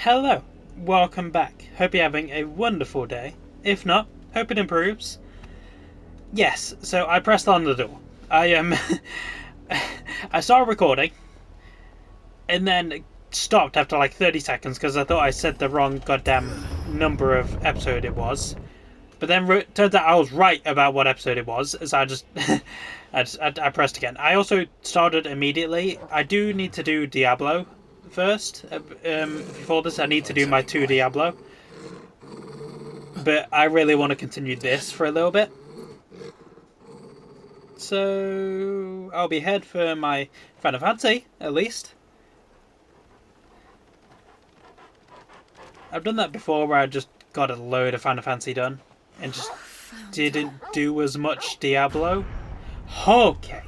Hello, welcome back. Hope you're having a wonderful day. If not, hope it improves. Yes, so I pressed on the door. I started recording, and then stopped after like 30 seconds because I thought I said the wrong goddamn number of episode it was. But then turns out I was right about what episode it was, so I just I pressed again. I also started immediately. I do need to do Diablo first. Before this, I need to do my 2 Diablo. But I really want to continue this for a little bit. So I'll be ahead for my Final Fantasy, at least. I've done that before where I just got a load of Final Fantasy done and just didn't do as much Diablo. Okay.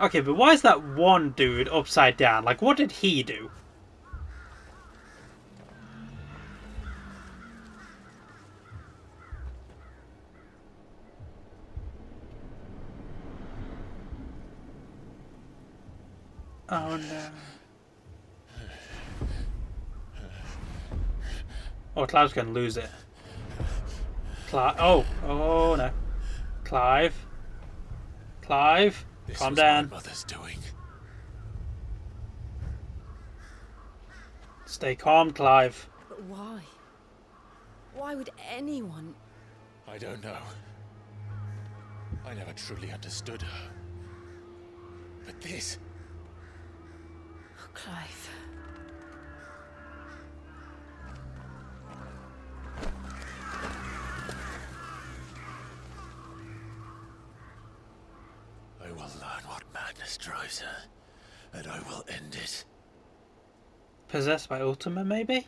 Okay, but why is that one dude upside down? Like, what did he do? Oh no. Oh, Clive's gonna lose it. Clive. Oh no. Clive. Clive, calm down. My mother's doing. Stay calm, Clive. But why? Why would anyone... I don't know. I never truly understood her. But this... Oh, Clive. I will learn what madness drives her, and I will end it. Possessed by Ultima, maybe?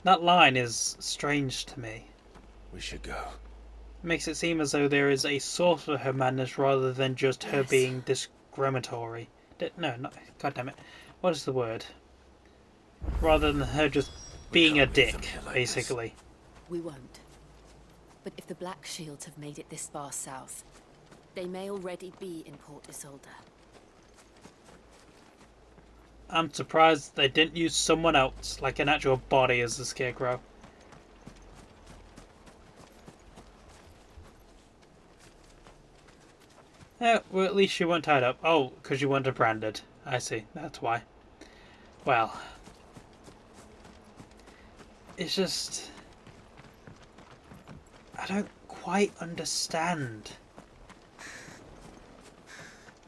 That line is strange to me. We should go. Makes it seem as though there is a source for her madness rather than just her being discriminatory. No, not... God damn it. What is the word? Rather than her just being a dick, basically. We won't. But if the Black Shields have made it this far south, they may already be in Port Isolde. I'm surprised they didn't use someone else, like an actual body, as the Scarecrow. Yeah, well, at least you weren't tied up. Oh, because you weren't branded. I see, that's why. Well, it's just... I don't quite understand.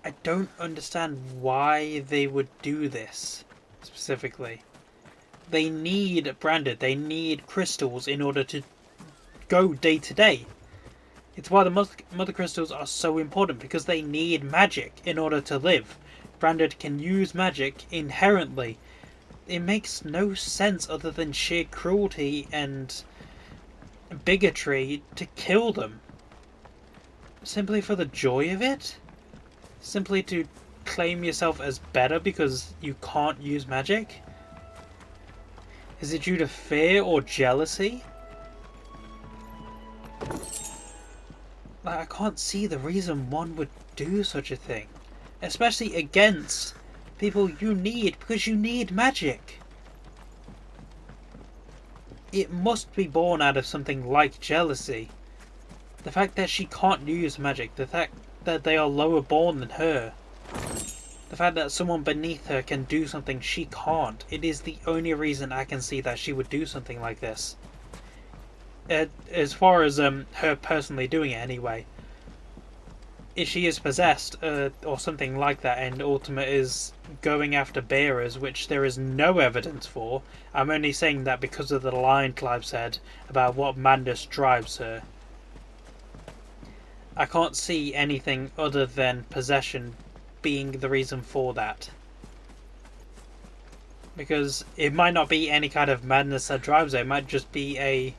I don't understand why they would do this, specifically. They need branded, they need crystals in order to go day to day. It's why the mother crystals are so important, because they need magic in order to live. Branded can use magic inherently. It makes no sense other than sheer cruelty and bigotry to kill them. Simply for the joy of it? Simply to claim yourself as better because you can't use magic? Is it due to fear or jealousy? Like, I can't see the reason one would do such a thing. Especially against people you need, because you need magic. It must be born out of something like jealousy. The fact that she can't use magic, the fact that they are lower born than her, the fact that someone beneath her can do something she can't, it is the only reason I can see that she would do something like this. As far as her personally doing it anyway. If she is possessed or something like that, and Ultima is going after bearers, which there is no evidence for, I'm only saying that because of the line Clive said about what madness drives her. I can't see anything other than possession being the reason for that. Because it might not be any kind of madness that drives her, it might just be a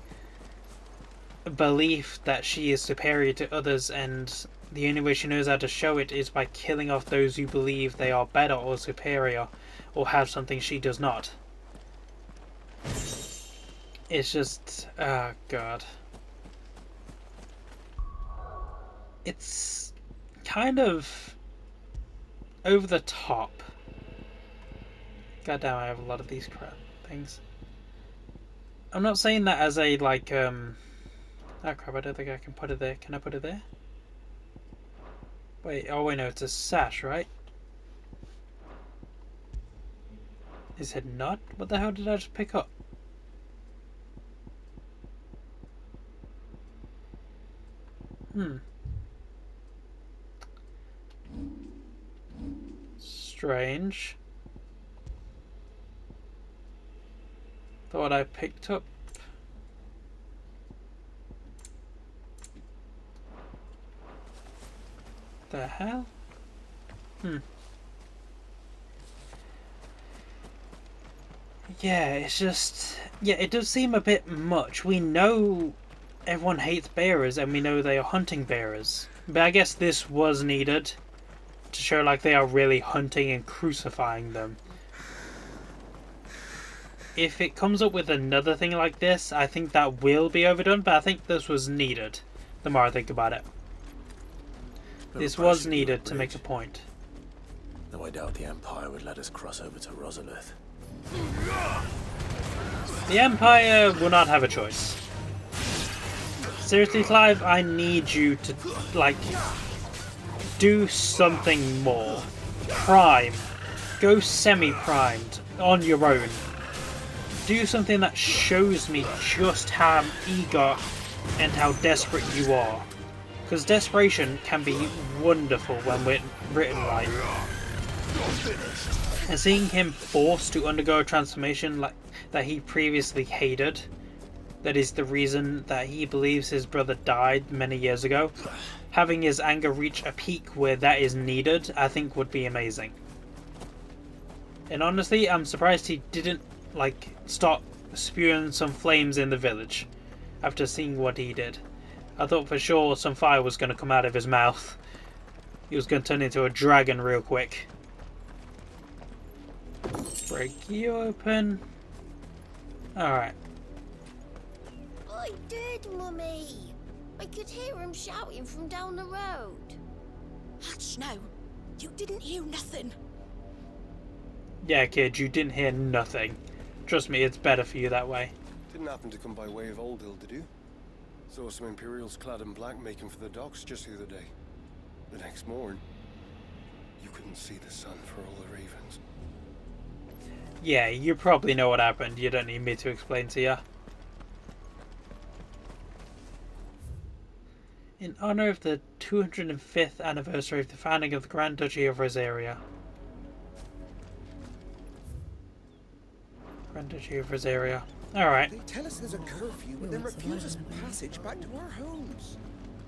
belief that she is superior to others, and the only way she knows how to show it is by killing off those who believe they are better or superior or have something she does not. It's just... oh god. It's kind of over the top God damn, I have a lot of these crap things. I'm not saying that as a, like, oh crap, I don't think I can put it there. Can I put it there? Wait, oh wait, no, it's a sash, right? Is it not? What the hell did I just pick up? Strange. Thought I picked up. The hell? Yeah, it's just... Yeah, it does seem a bit much. We know everyone hates bearers, and we know they are hunting bearers. But I guess this was needed to show like they are really hunting and crucifying them. If it comes up with another thing like this, I think that will be overdone, but I think this was needed, the more I think about it. This was needed to make a point. Though I doubt the Empire would let us cross over to Rosalith. The Empire will not have a choice. Seriously, Clive, I need you to, like, do something more. Prime. Go semi-primed on your own. Do something that shows me just how eager and how desperate you are. Because desperation can be wonderful when written right. And seeing him forced to undergo a transformation like that he previously hated, that is the reason that he believes his brother died many years ago, having his anger reach a peak where that is needed, I think would be amazing. And honestly, I'm surprised he didn't, like, start spewing some flames in the village after seeing what he did. I thought for sure some fire was going to come out of his mouth. He was going to turn into a dragon real quick. Break you open. Alright. I did, Mummy. I could hear him shouting from down the road. Hutch, no. You didn't hear nothing. Yeah, kid, you didn't hear nothing. Trust me, it's better for you that way. Didn't happen to come by way of Oldhill, did you? Saw some Imperials clad in black making for the docks just the other day. The next morn, you couldn't see the sun for all the ravens. Yeah, you probably know what happened. You don't need me to explain to you. In honor of the 205th anniversary of the founding of the Grand Duchy of Rosaria. Grand Duchy of Rosaria. Alright. They tell us there's a curfew, but then refuse us passage back to our homes.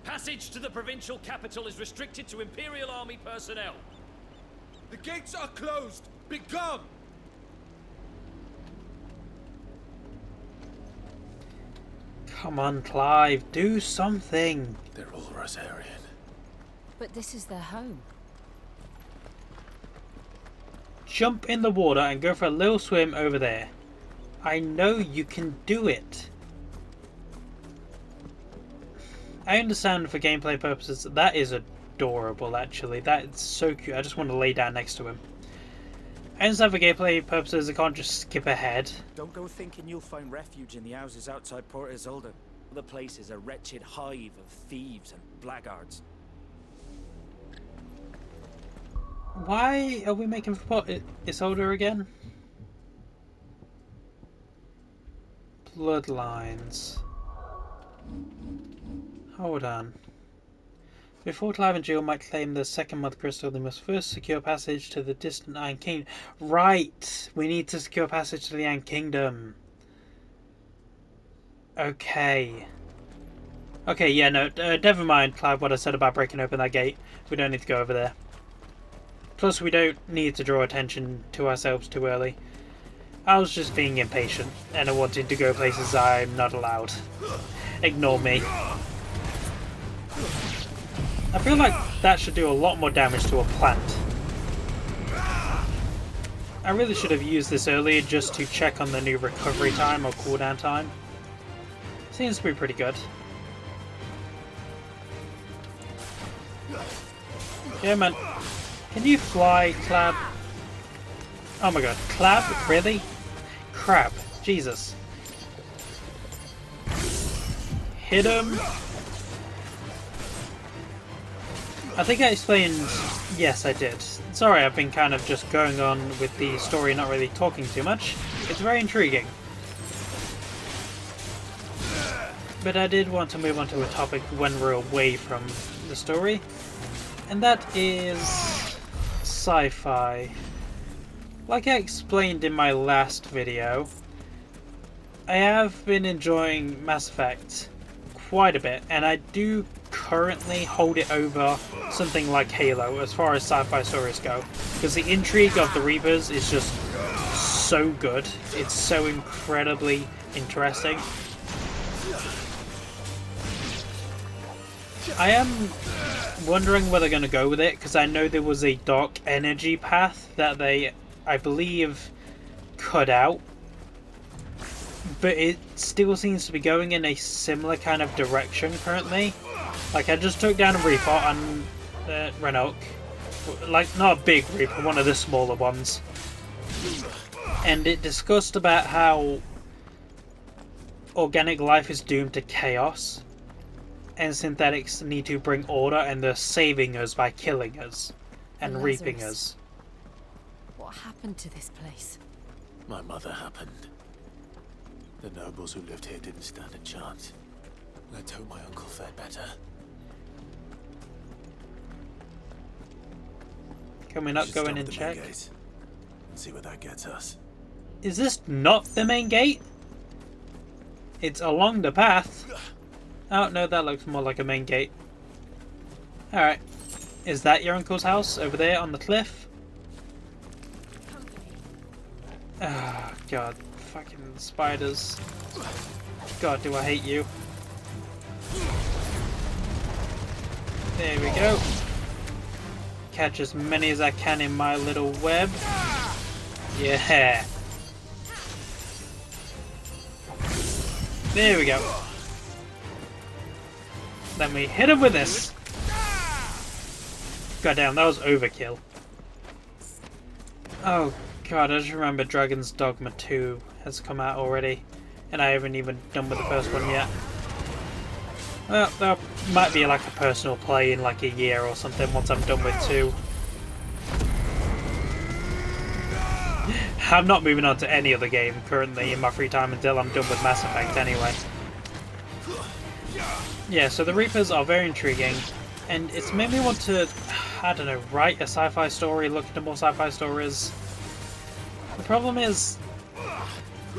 Passage to the provincial capital is restricted to Imperial Army personnel. The gates are closed! Be gone! Come on, Clive, do something. They're all Rosarian. But this is their home. Jump in the water and go for a little swim over there. I know you can do it. I understand for gameplay purposes that is adorable actually. That's so cute. I just want to lay down next to him. I understand for gameplay purposes I can't just skip ahead. Don't go thinking you'll find refuge in the houses outside Port Isolde. The place is a wretched hive of thieves and blackguards. Why are we making for Port Isolde again? Bloodlines. Hold on. Before Clive and Jill might claim the second Mother Crystal, they must first secure passage to the distant Iron Kingdom. Right! We need to secure passage to the Iron Kingdom. Okay. Okay, yeah, no, never mind, Clive, what I said about breaking open that gate. We don't need to go over there. Plus, we don't need to draw attention to ourselves too early. I was just being impatient, and I wanted to go places I'm not allowed. Ignore me. I feel like that should do a lot more damage to a plant. I really should have used this earlier just to check on the new recovery time or cooldown time. Seems to be pretty good. Yeah, man. Can you fly, Clab? Oh my god, Clab? Really? Crab. Jesus. Hit him. I think I explained... Yes, I did. Sorry, I've been kind of just going on with the story, not really talking too much. It's very intriguing. But I did want to move on to a topic when we're away from the story. And that is... sci-fi. Like I explained in my last video, I have been enjoying Mass Effect quite a bit, and I do currently hold it over something like Halo as far as sci-fi stories go, because the intrigue of the Reapers is just so good. It's so incredibly interesting. I am wondering where they're going to go with it, because I know there was a dark energy path that they, I believe, cut out, but it still seems to be going in a similar kind of direction currently. Like, I just took down a Reaper on Renok, like, not a big Reaper, one of the smaller ones, and it discussed about how organic life is doomed to chaos, and synthetics need to bring order, and they're saving us by killing us and reaping us. What happened to this place? My mother happened. The nobles who lived here didn't stand a chance. Let's hope my uncle fared better. Can we not go in and check? And see where that gets us. Is this not the main gate? It's along the path. Oh no, that looks more like a main gate. Alright. Is that your uncle's house over there on the cliff? Ah, oh, god. Fucking spiders. God, do I hate you. There we go. Catch as many as I can in my little web. Yeah. There we go. Then we hit him with this. God damn, that was overkill. Oh god, I just remember Dragon's Dogma 2 has come out already, and I haven't even done with the first one yet. Well, that might be like a personal play in like a year or something once I'm done with 2. I'm not moving on to any other game currently in my free time until I'm done with Mass Effect anyway. Yeah, so the Reapers are very intriguing, and it's made me want to, I don't know, write a sci-fi story, look into more sci-fi stories. The problem is,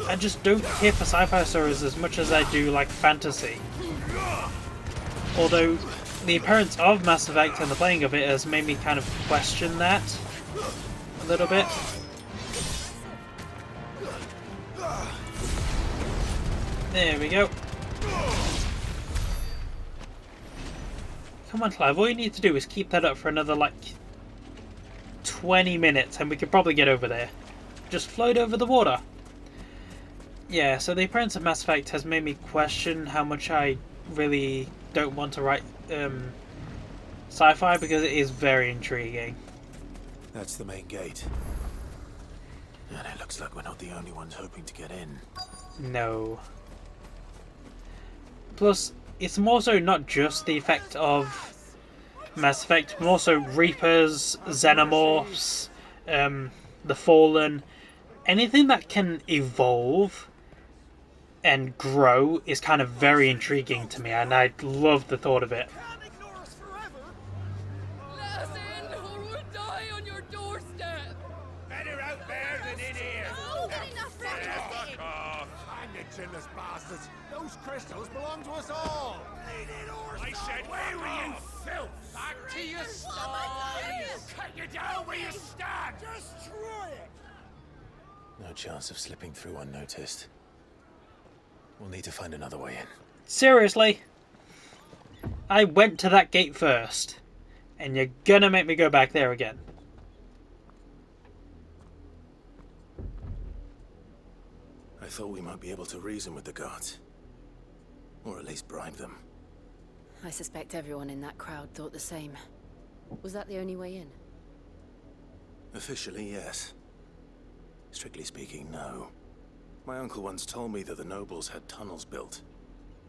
I just don't care for sci-fi stories as much as I do like fantasy. Although, the appearance of Mass Effect and the playing of it has made me kind of question that a little bit. There we go. Come on, Clive, all you need to do is keep that up for another, like, 20 minutes, and we could probably get over there. Just float over the water. Yeah, so the appearance of Mass Effect has made me question how much I really don't want to write sci-fi, because it is very intriguing. That's the main gate. And it looks like we're not the only ones hoping to get in. No. Plus, it's more so not just the effect of Mass Effect, more so Reapers, Xenomorphs, the Fallen. Anything that can evolve and grow is kind of very intriguing to me, and I love the thought of it. Let us in, or we'll die on your doorstep. Better out there than in here. Oh, good enough, Fuck off. I'm the chinless bastards. Those crystals belong to us all. I said, away with you, filth! Back to your sties! Cut you down where you stand! Destroy it. No chance of slipping through unnoticed. We'll need to find another way in. Seriously? I went to that gate first, and you're gonna make me go back there again. I thought we might be able to reason with the guards. Or at least bribe them. I suspect everyone in that crowd thought the same. Was that the only way in? Officially, yes. Strictly speaking, no. My uncle once told me that the nobles had tunnels built,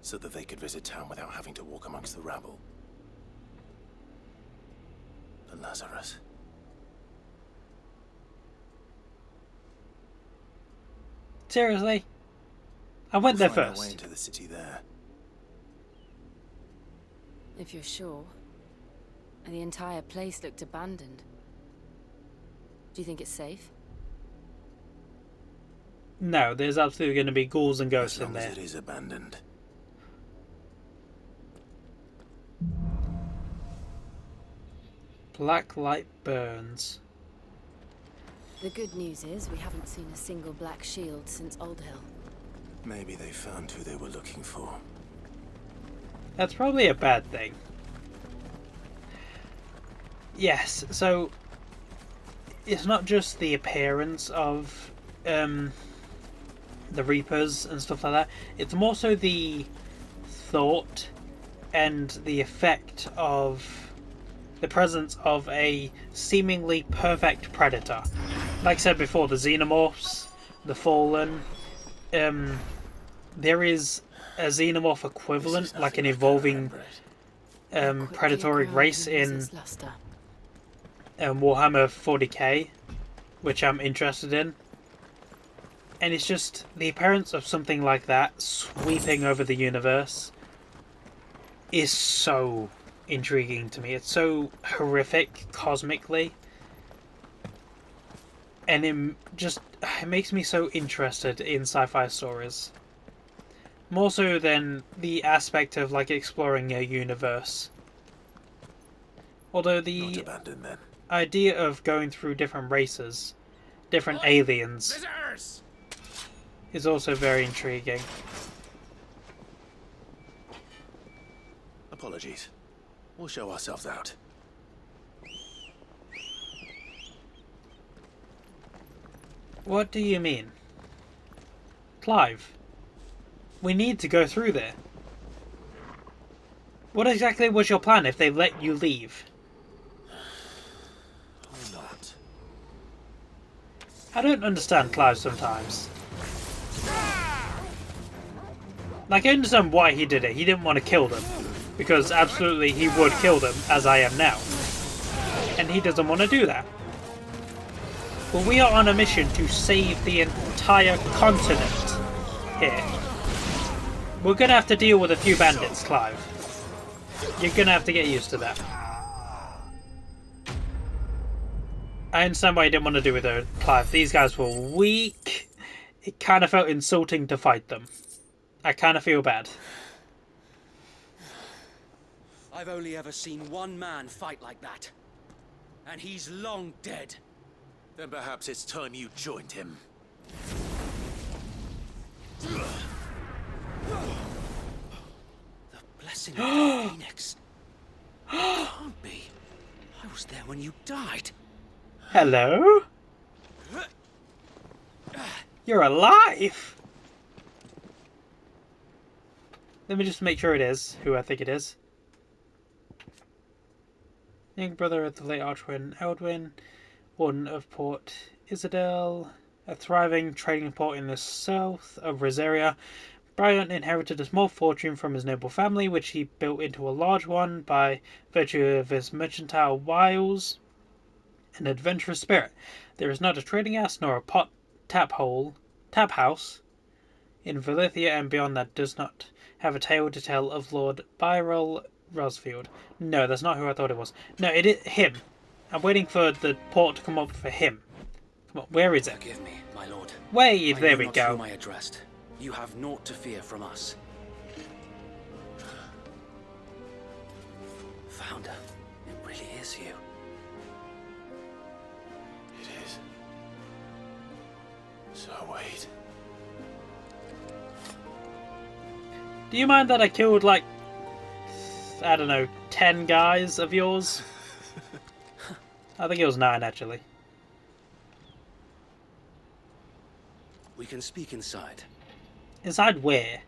so that they could visit town without having to walk amongst the rabble. But Lazarus... Seriously? I went there We'll find our way first. into the city there. If you're sure. The entire place looked abandoned. Do you think it's safe? No, there's absolutely going to be ghouls and ghosts As long in as there. it is abandoned. Black light burns. The good news is we haven't seen a single black shield since Old Hill. Maybe they found who they were looking for. That's probably a bad thing. Yes, so it's not just the appearance of the Reapers and stuff like that. It's more so the thought and the effect of the presence of a seemingly perfect predator. Like I said before, the Xenomorphs, the Fallen, there is a Xenomorph equivalent, like an evolving predatory race in Warhammer 40k, which I'm interested in. And it's just the appearance of something like that sweeping over the universe is so intriguing to me. It's so horrific cosmically, and it makes me so interested in sci-fi stories, more so than the aspect of like exploring a universe. Although the idea of going through different races, different aliens, Visitors! is also very intriguing. Apologies. We'll show ourselves out. What do you mean? Clive, we need to go through there. What exactly was your plan if they let you leave? Or not. I don't understand Clive sometimes. Like, I understand why he did it. He didn't want to kill them. Because absolutely he would kill them, as I am now. And he doesn't want to do that. But we are on a mission to save the entire continent here. We're going to have to deal with a few bandits, Clive. You're going to have to get used to that. I understand why you didn't want to do it though, Clive. These guys were weak. It kind of felt insulting to fight them. I kind of feel bad. I've only ever seen one man fight like that. And he's long dead. Then perhaps it's time you joined him. The blessing of the Phoenix. It can't be. I was there when you died. Hello? You're alive! Let me just make sure it is who I think it is. Young brother of the late Archwin Eldwin, warden of Port Isidel, a thriving trading port in the south of Rosaria. Brian inherited a small fortune from his noble family, which he built into a large one by virtue of his mercantile wiles and adventurous spirit. There is not a trading house nor a tap house in Valithia and beyond that does not have a tale to tell of Lord Byrell Rosfield. No, that's not who I thought it was. No, it is him. I'm waiting for the port to come up for him. Come on, where is it? Forgive me, my lord. Wait, I there knew we not go. whom I addressed. You have naught to fear from us. Founder, it really is you. It is. So wait. Do you mind that I killed, like, I don't know, 10 guys of yours? I think it was 9, actually. We can speak inside. Inside where?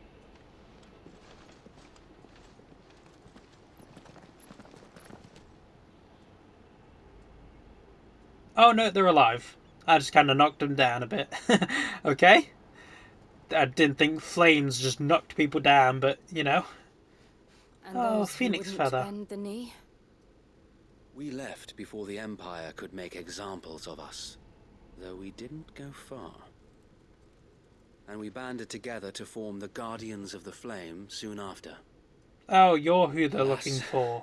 Oh no, they're alive. I just kind of knocked them down a bit. Okay? I didn't think flames just knocked people down, but, you know. And Oh, those who Phoenix wouldn't feather. bend the knee? We left before the Empire could make examples of us, though we didn't go far. And we banded together to form the Guardians of the Flame soon after. Oh, you're who they're Alas, looking for.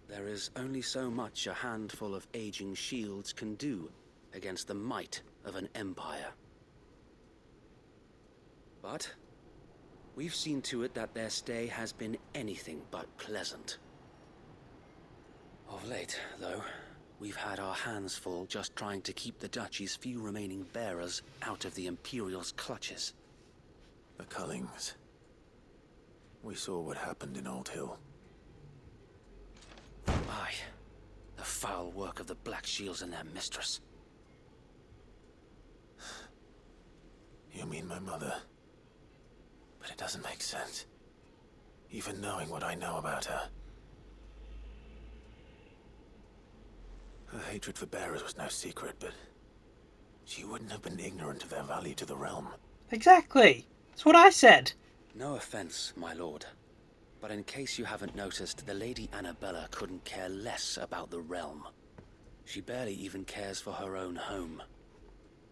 There is only so much a handful of aging shields can do against the might of an empire. But we've seen to it that their stay has been anything but pleasant. Of late, though, we've had our hands full just trying to keep the Duchy's few remaining bearers out of the Imperial's clutches. The Cullings. We saw what happened in Old Hill. Aye, the foul work of the Black Shields and their mistress. You mean my mother? But it doesn't make sense. Even knowing what I know about her. Her hatred for bearers was no secret, but she wouldn't have been ignorant of their value to the realm. Exactly. That's what I said. No offense, my lord. But in case you haven't noticed, the Lady Annabella couldn't care less about the realm. She barely even cares for her own home.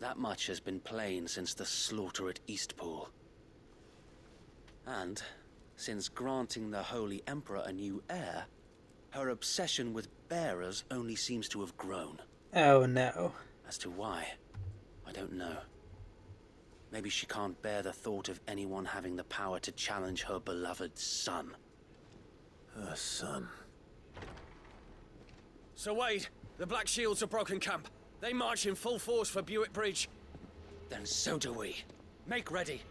That much has been plain since the slaughter at Eastpool. And, since granting the Holy Emperor a new heir, her obsession with bearers only seems to have grown. Oh no. As to why, I don't know. Maybe she can't bear the thought of anyone having the power to challenge her beloved son. Her son. Sir Wade, the Black Shields have broken camp. They march in full force for Buick Bridge. Then so do we. Make ready.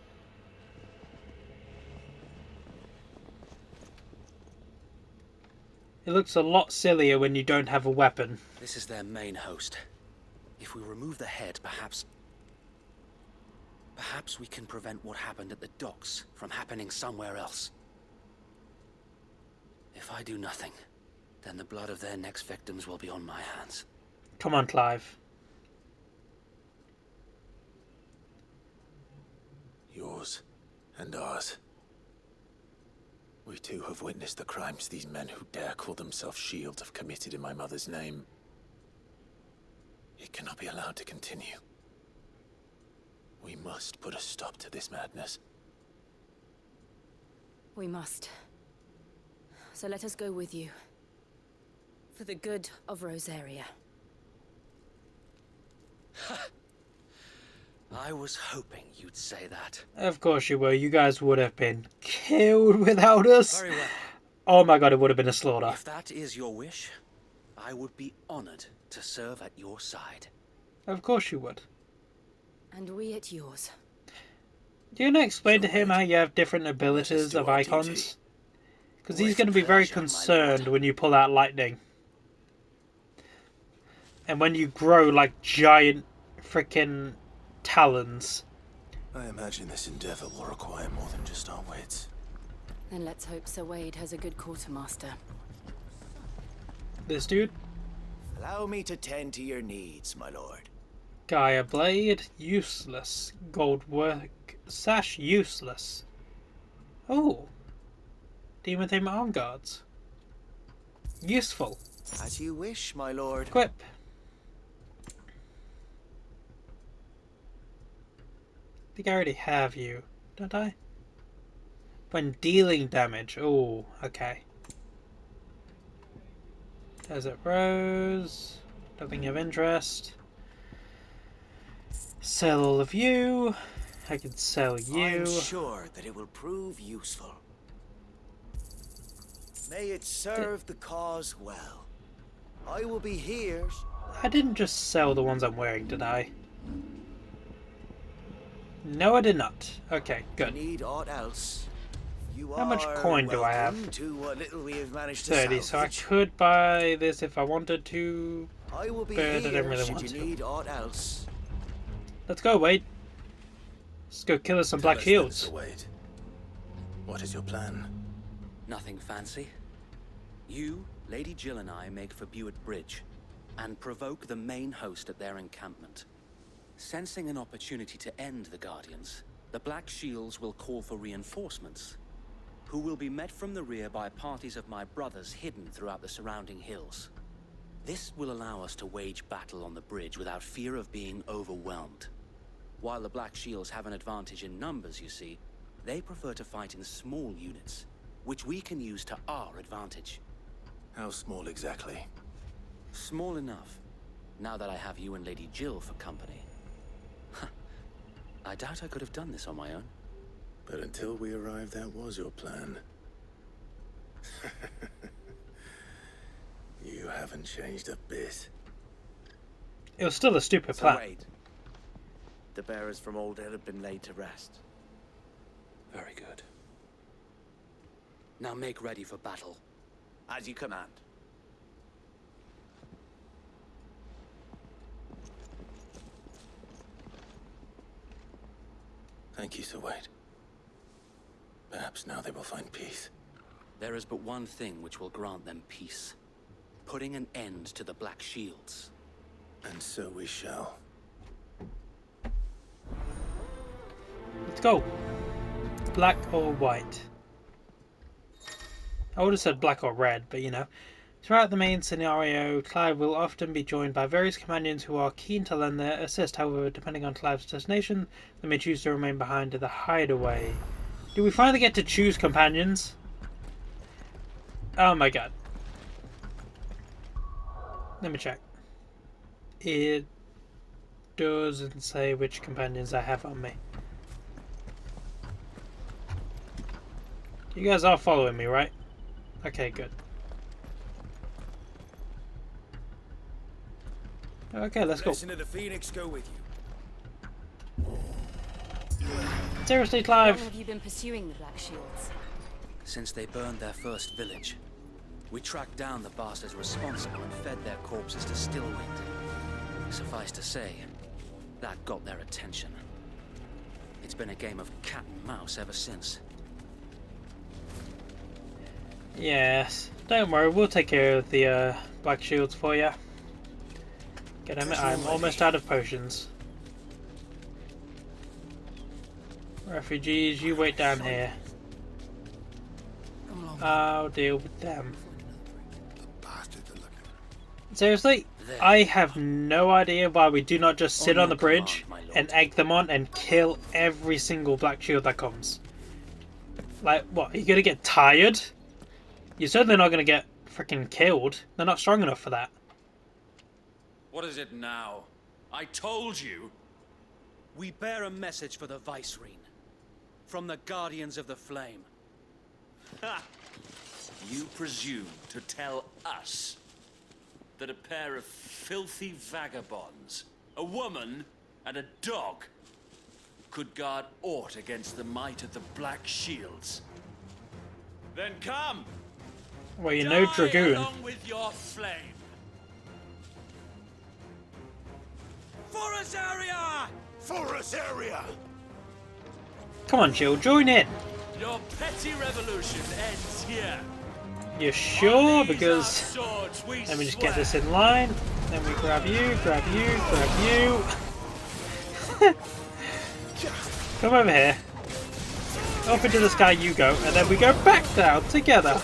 It looks a lot sillier when you don't have a weapon. This is their main host. If we remove the head, perhaps we can prevent what happened at the docks from happening somewhere else. If I do nothing, then the blood of their next victims will be on my hands. Come on, Clive. Yours and ours. We too have witnessed the crimes these men who dare call themselves Shields have committed in my mother's name. It cannot be allowed to continue. We must put a stop to this madness. We must. So let us go with you. For the good of Rosaria. I was hoping you'd say that. Of course you were. You guys would have been killed without us. Very well. Oh my god, it would have been a slaughter. If that is your wish, I would be honored to serve at your side. Of course you would. And we at yours. Do you want to explain to him how you have different abilities of icons? Because he's going to be very concerned when you pull out lightning. And when you grow like giant freaking talons. I imagine this endeavor will require more than just our wits. Then let's hope Sir Wade has a good quartermaster. This dude? Allow me to tend to your needs, my lord. Gaia Blade, useless. Gold work sash, useless. Oh. Demon Theme Arm Guards. Useful. As you wish, my lord. Equip. I think I already have you, don't I? When dealing damage. Oh, okay. Desert Rose. Nothing of interest. Sell all of you. I can sell you. I'm sure that it will prove useful. May it serve the cause well. I will be here. I didn't just sell the ones I'm wearing, did I? No, I did not. Okay, good. Need aught else? You How much coin do I have? To what little we have managed to 30, so I salvage. could buy this if I wanted to. I will be but I here don't really should want you to. need aught else. Let's go, Wade. Let's go kill us some Black Shields. Wade. What is your plan? Nothing fancy. You, Lady Jill and I make for Buick Bridge and provoke the main host at their encampment. Sensing an opportunity to end the Guardians, the Black Shields will call for reinforcements, who will be met from the rear by parties of my brothers hidden throughout the surrounding hills. This will allow us to wage battle on the bridge without fear of being overwhelmed. While the Black Shields have an advantage in numbers, you see, they prefer to fight in small units, which we can use to our advantage. How small exactly? Small enough, now that I have you and Lady Jill for company. I doubt I could have done this on my own. But until we arrived, that was your plan. You haven't changed a bit. It was still a stupid So plan. Wade, the bearers from Old Hill have been laid to rest. Very good. Now make ready for battle. As you command. Thank you, Sir Wade. Perhaps now they will find peace. There is but one thing which will grant them peace. Putting an end to the Black Shields. And so we shall. Let's go. Black or white? I would have said black or red, but you know. Throughout the main scenario, Clive will often be joined by various companions who are keen to lend their assist. However, depending on Clive's destination, they may choose to remain behind in the hideaway. Do we finally get to choose companions? Oh my god. Let me check. It doesn't say which companions I have on me. You guys are following me, right? Okay, good. Okay, let's go. Blessing of the Phoenix go with you. Seriously, How Clive? long have you been pursuing the Black Shields? Since they burned their first village, we tracked down the bastards responsible and fed their corpses to Stillwind. Suffice to say, that got their attention. It's been a game of cat and mouse ever since. Yes. Don't worry, we'll take care of the Black Shields for you. God damn it, I'm almost out of potions. Refugees, you wait down here. I'll deal with them. Seriously? I have no idea why we do not just sit on the bridge and egg them on and kill every single Black Shield that comes. Like, what? Are you gonna get tired? You're certainly not gonna get freaking killed. They're not strong enough for that. What is it now? I told you. We bear a message for the Vicereine. From the Guardians of the Flame. Ha! You presume to tell us that a pair of filthy vagabonds, a woman and a dog, could guard aught against the might of the Black Shields? Then come! Well, you know, Die Dragoon. along with your flame! For Azaria! For Azaria! Come on, Jill, join in. Your petty revolution ends here. You sure? Because let me just get this in line. Then we grab you, grab you, grab you. Come over here. Up into the sky you go, and then we go back down together.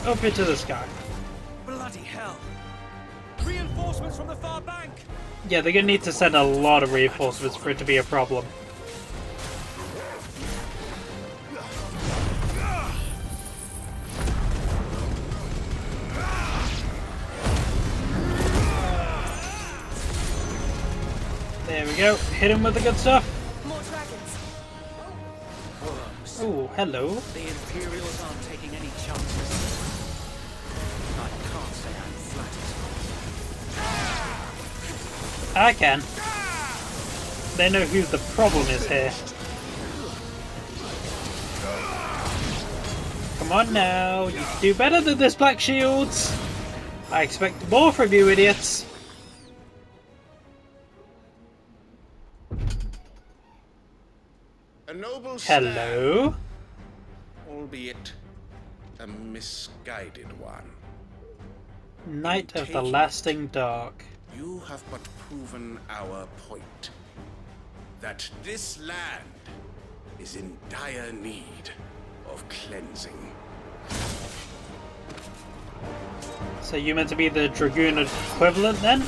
Up into the sky. Bloody hell! Reinforcements from the far bank! Yeah, they're gonna need to send a lot of reinforcements for it to be a problem. There we go. Hit him with the good stuff. More dragons. Oh, hello. The Imperials aren't taking any chances. I can't say I'm flattered. I can. They know who the problem is here. Come on now, you can do better than this, Black Shields. I expect more from you, idiots. A noble Hello. stand, albeit a misguided one. Knight of the Lasting Dark. You have but proven our point. That this land is in dire need of cleansing. So you meant to be the Dragoon equivalent then?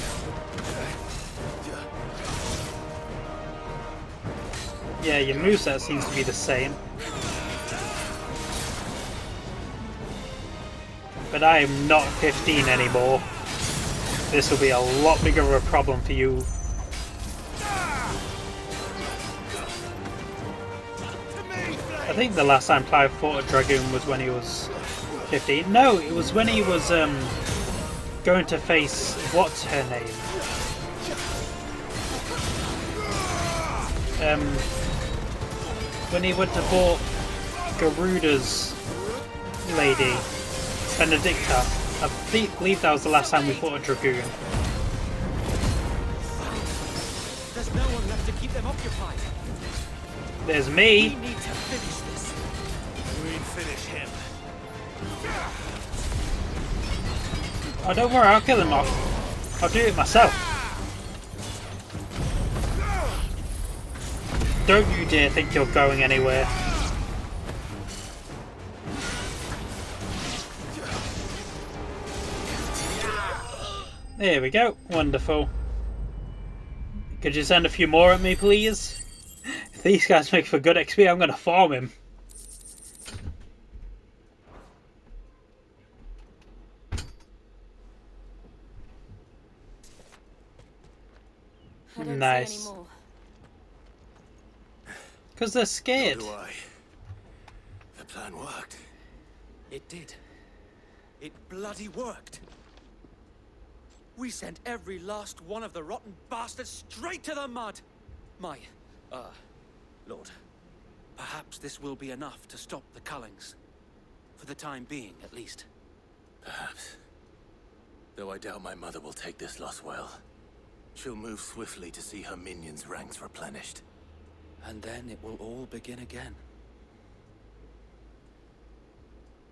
Yeah, your moveset seems to be the same. But I am not 15 anymore. This will be a lot bigger of a problem for you. I think the last time Clive fought a Dragoon was when he was 15. No, it was when he was going to face, what's her name? When he went to fought Garuda's lady, Benedicta. I believe that was the last time we fought a Dragoon. There's no one left to keep them occupied. There's me. We need to finish this. We'd finish him. Oh, don't worry, I'll kill him off. I'll do it myself. Don't you dare think you're going anywhere. There we go. Wonderful. Could you send a few more at me, please? If these guys make for good XP, I'm going to farm him. I don't Nice. see any more. Because they're scared. So do I. The plan worked. It did. It bloody worked. We sent every last one of the rotten bastards straight to the mud. My, Lord, perhaps this will be enough to stop the Cullings. For the time being, at least. Perhaps. Though I doubt my mother will take this loss well. She'll move swiftly to see her minions' ranks replenished. And then it will all begin again.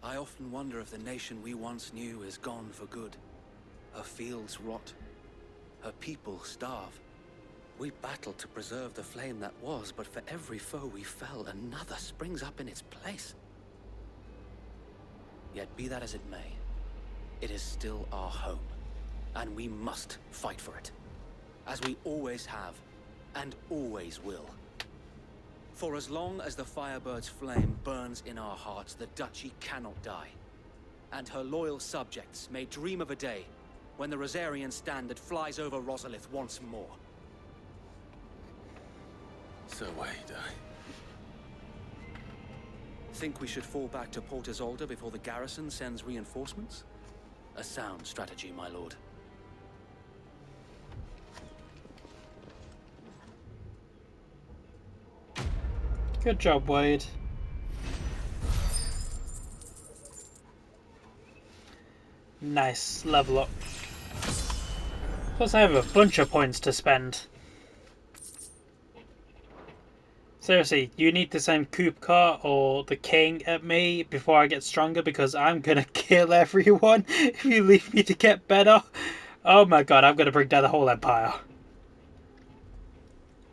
I often wonder if the nation we once knew is gone for good. Her fields rot. Her people starve. We battled to preserve the flame that was, but for every foe we fell, another springs up in its place. Yet be that as it may, it is still our home, and we must fight for it. As we always have, and always will. For as long as the Firebird's flame burns in our hearts, the Duchy cannot die. And her loyal subjects may dream of a day when the Rosarian standard flies over Rosalith once more. So wait, Think we should fall back to Port Isolde before the garrison sends reinforcements? A sound strategy, my lord. Good job, Wade. Nice, level up. Plus I have a bunch of points to spend. Seriously, you need to send Kupka or the King at me before I get stronger, because I'm gonna kill everyone if you leave me to get better. Oh my god, I'm gonna bring down the whole Empire.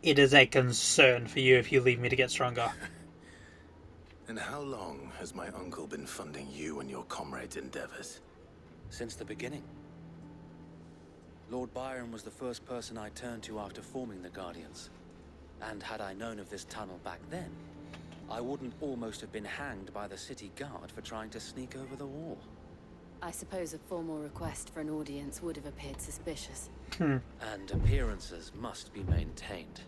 It is a concern for you if you leave me to get stronger. And how long has my uncle been funding you and your comrades' endeavors? Since the beginning. Lord Byron was the first person I turned to after forming the Guardians. And had I known of this tunnel back then, I wouldn't almost have been hanged by the city guard for trying to sneak over the wall. I suppose a formal request for an audience would have appeared suspicious. And appearances must be maintained.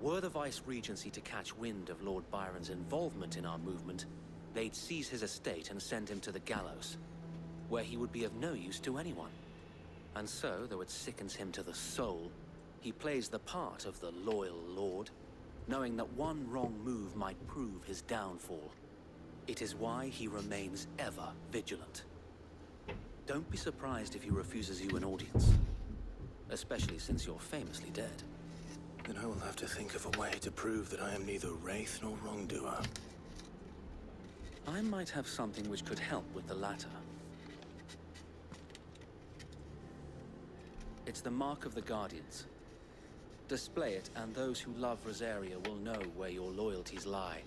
Were the Vice-Regency to catch wind of Lord Byron's involvement in our movement, they'd seize his estate and send him to the gallows, where he would be of no use to anyone. And so, though it sickens him to the soul, he plays the part of the loyal lord, knowing that one wrong move might prove his downfall. It is why he remains ever vigilant. Don't be surprised if he refuses you an audience, especially since you're famously dead. Then I will have to think of a way to prove that I am neither wraith nor wrongdoer. I might have something which could help with the latter. It's the mark of the Guardians. Display it, and those who love Rosaria will know where your loyalties lie.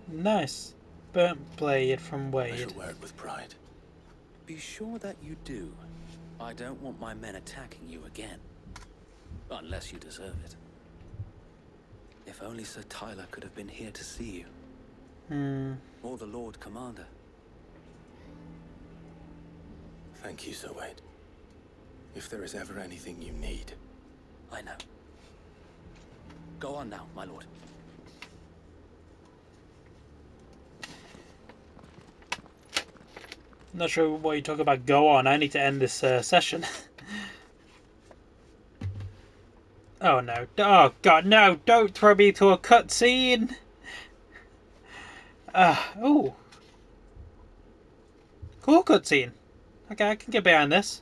Nice. Burnt blade from I Wade. shall wear it with pride. Be sure that you do. I don't want my men attacking you again. Unless you deserve it. If only Sir Tyler could have been here to see you. Or the Lord Commander. Thank you, Sir Wade. If there is ever anything you need. I know. Go on now, my lord. Not sure what you talk about. Go on. I need to end this session. Oh no. Oh god, no. Don't throw me to a cutscene. Oh. Cool cutscene. Okay, I can get behind this.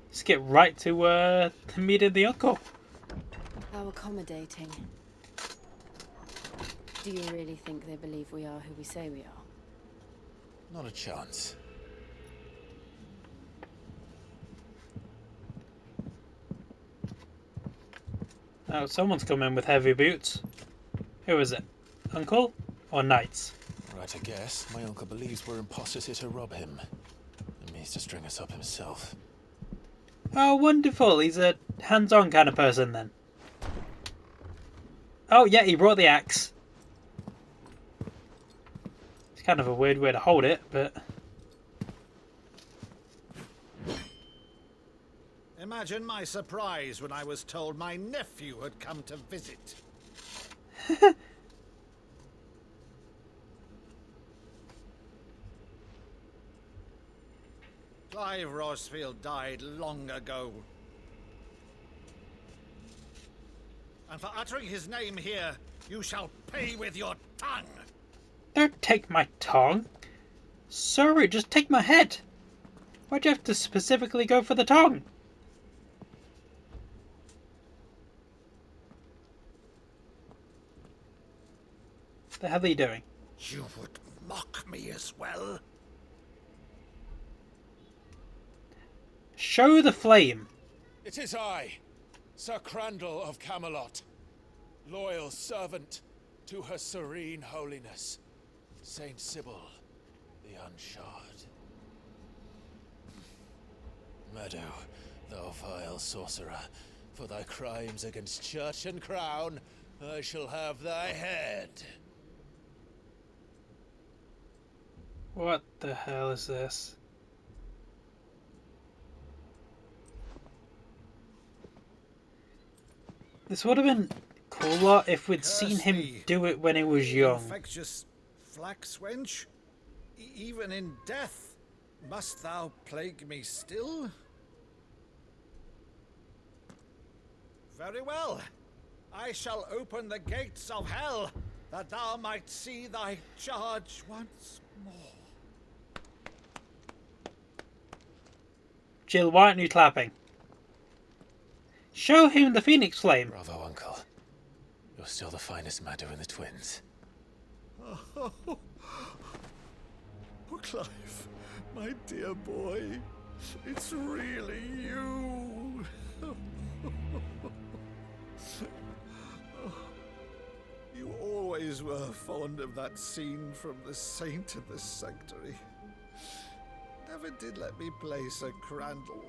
Let's get right to meeting the uncle. How accommodating. Do you really think they believe we are who we say we are? Not a chance. Oh, someone's coming with heavy boots. Who is it? Uncle? Or Knights? Right, I guess. My uncle believes we're imposters here to rob him. And means to string us up himself. Oh, wonderful. He's a hands-on kind of person then. Oh, yeah, he brought the axe. It's kind of a weird way to hold it, but... Imagine my surprise when I was told my nephew had come to visit. Clive Rosfield died long ago. And for uttering his name here, you shall pay with your tongue. Don't take my tongue. Sorry, just take my head. Why'd you have to specifically go for the tongue? The hell are you doing? You would mock me as well? Show the flame. It is I, Sir Crandall of Camelot, loyal servant to Her Serene Holiness, Saint Sybil the Unshod. Meadow, thou vile sorcerer, for thy crimes against church and crown, I shall have thy head. What the hell is this? This would have been cooler if we'd seen him do it when he was young. Infectious flax wench, even in death, must thou plague me still? Very well. I shall open the gates of hell, that thou might see thy charge once more. Jill, why aren't you clapping? Show him the Phoenix Flame. Bravo, Uncle. You're still the finest Meadow in the twins. Oh, Clive, my dear boy, it's really you. You always were fond of that scene from The Saint and the Sanctuary. Never did let me play Sir Crandall.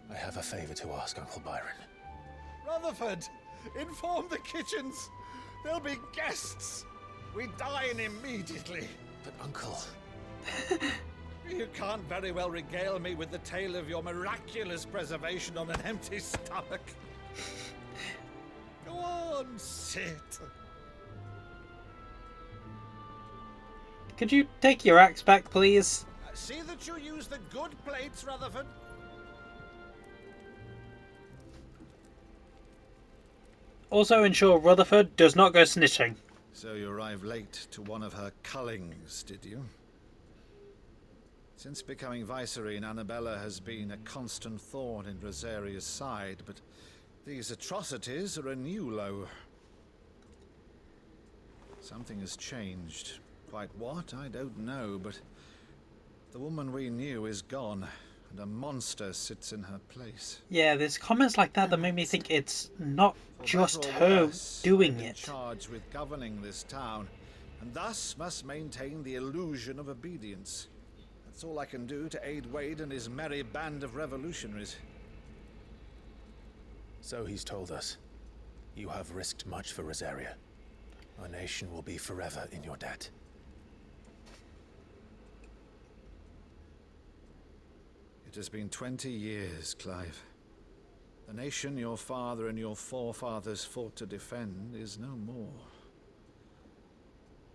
I have a favor to ask, Uncle Byron. Rutherford, inform the kitchens. There'll be guests. We dine immediately. But, Uncle... You can't very well regale me with the tale of your miraculous preservation on an empty stomach. Go on, sit. Could you take your axe back, please? See that you use the good plates, Rutherford. Also ensure Rutherford does not go snitching. So you arrived late to one of her cullings, did you? Since becoming Vicereine, Annabella has been a constant thorn in Rosaria's side, but these atrocities are a new low. Something has changed. Quite what, I don't know, but the woman we knew is gone, and a monster sits in her place. Yeah, there's comments like that that made me think it's not For just better or her worse, doing I've been it. charged with governing this town, and thus must maintain the illusion of obedience. That's all I can do to aid Wade and his merry band of revolutionaries. So he's told us. You have risked much for Rosaria. Our nation will be forever in your debt. It has been 20 years, Clive. The nation your father and your forefathers fought to defend is no more.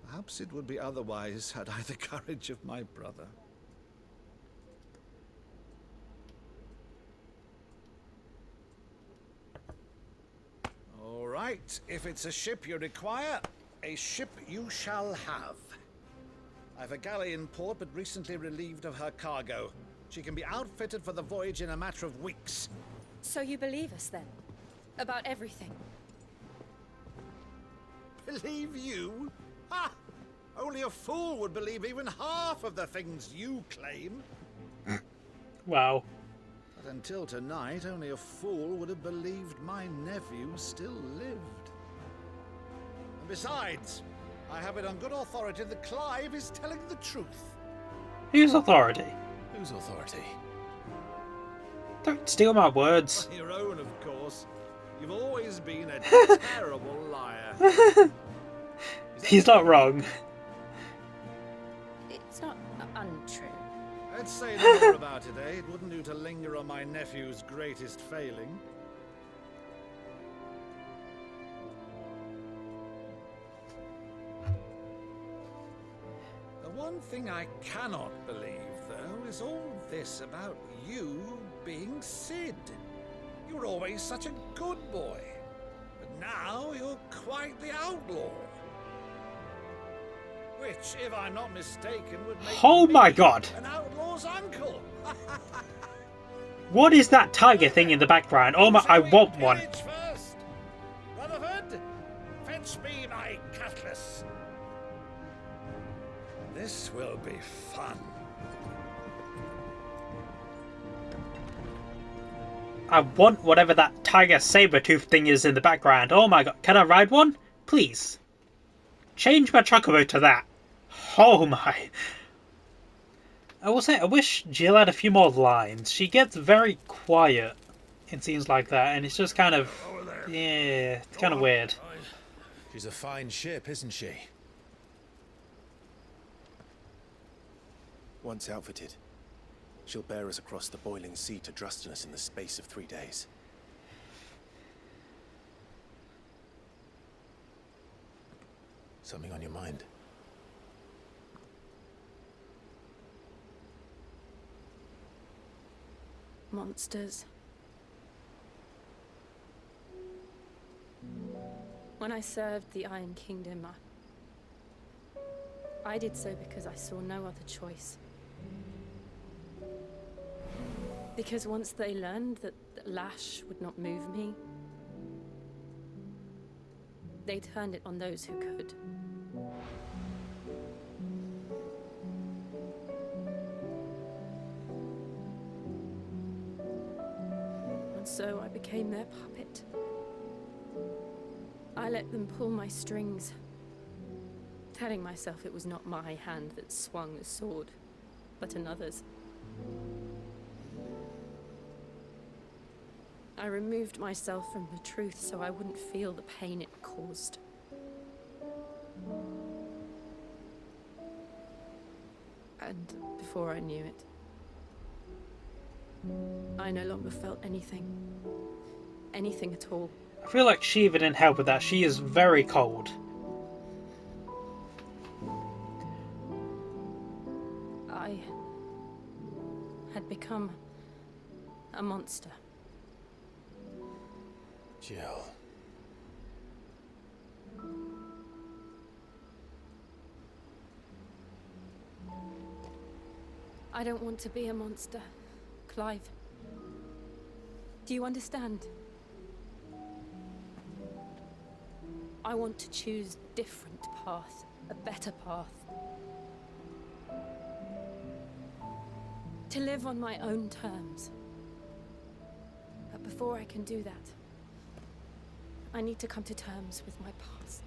Perhaps it would be otherwise had I the courage of my brother. All right, if it's a ship you require, a ship you shall have. I've a galley in port, but recently relieved of her cargo. She can be outfitted for the voyage in a matter of weeks. So you believe us then? About everything? Believe you? Ha! Only a fool would believe even half of the things you claim. Wow. But until tonight, only a fool would have believed my nephew still lived. And besides, I have it on good authority that Clive is telling the truth. Whose authority? Whose authority? Don't steal my words. On your own, of course. You've always been a terrible liar. He's not wrong. It's not untrue. Let's say no more about it, eh? It wouldn't do to linger on my nephew's greatest failing. The one thing I cannot believe, though, is all this about you being Cid. You were always such a good boy, but now you're quite the outlaw. Which, if I'm not mistaken, would make Oh me my god! an outlaw's uncle. What is that tiger thing in the background? Oh my, I want one. First. Rutherford, fetch me my cutlass. This will be fun. I want whatever that tiger saber-tooth thing is in the background. Oh my god, can I ride one? Please. Change my chocobo to that. Oh my. I will say, I wish Jill had a few more lines. She gets very quiet in scenes like that, and it's just kind of... Yeah, it's kind of weird. She's a fine ship, isn't she? Once outfitted, she'll bear us across the boiling sea to Drustinus in the space of 3 days. Something on your mind? Monsters. When I served the Iron Kingdom, I did so because I saw no other choice. Because once they learned that Lash would not move me, they turned it on those who could. And so I became their puppet. I let them pull my strings, telling myself it was not my hand that swung the sword, but another's. I removed myself from the truth so I wouldn't feel the pain it caused. And before I knew it, I no longer felt anything. Anything at all. I feel like Shiva didn't help with that. She is very cold. I had become a monster. Jill. I don't want to be a monster, Clive. Do you understand? I want to choose different paths. path, a better path. To live on my own terms. But before I can do that, I need to come to terms with my past.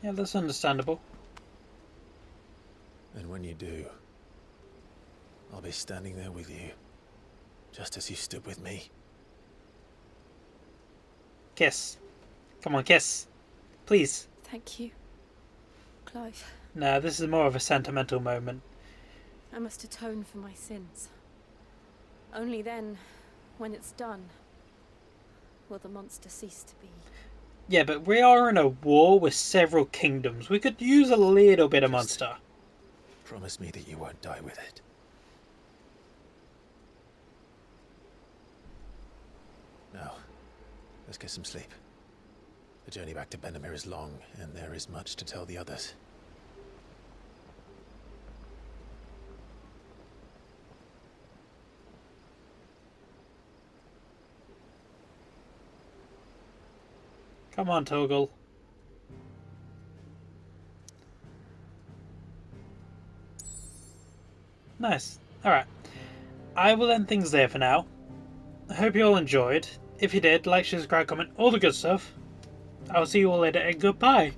Yeah, that's understandable. And when you do, I'll be standing there with you, just as you stood with me. Kiss. Come on, kiss. Please. Thank you, Clive. No, this is more of a sentimental moment. I must atone for my sins. Only then, when it's done, will the monster cease to be. Yeah, but we are in a war with several kingdoms. We could use a little bit of monster. Promise me that you won't die with it. Now, let's get some sleep. The journey back to Benamir is long, and there is much to tell the others. Come on, Torgal. Nice. Alright. I will end things there for now. I hope you all enjoyed. If you did, like, share, subscribe, comment, all the good stuff. I'll see you all later, and goodbye.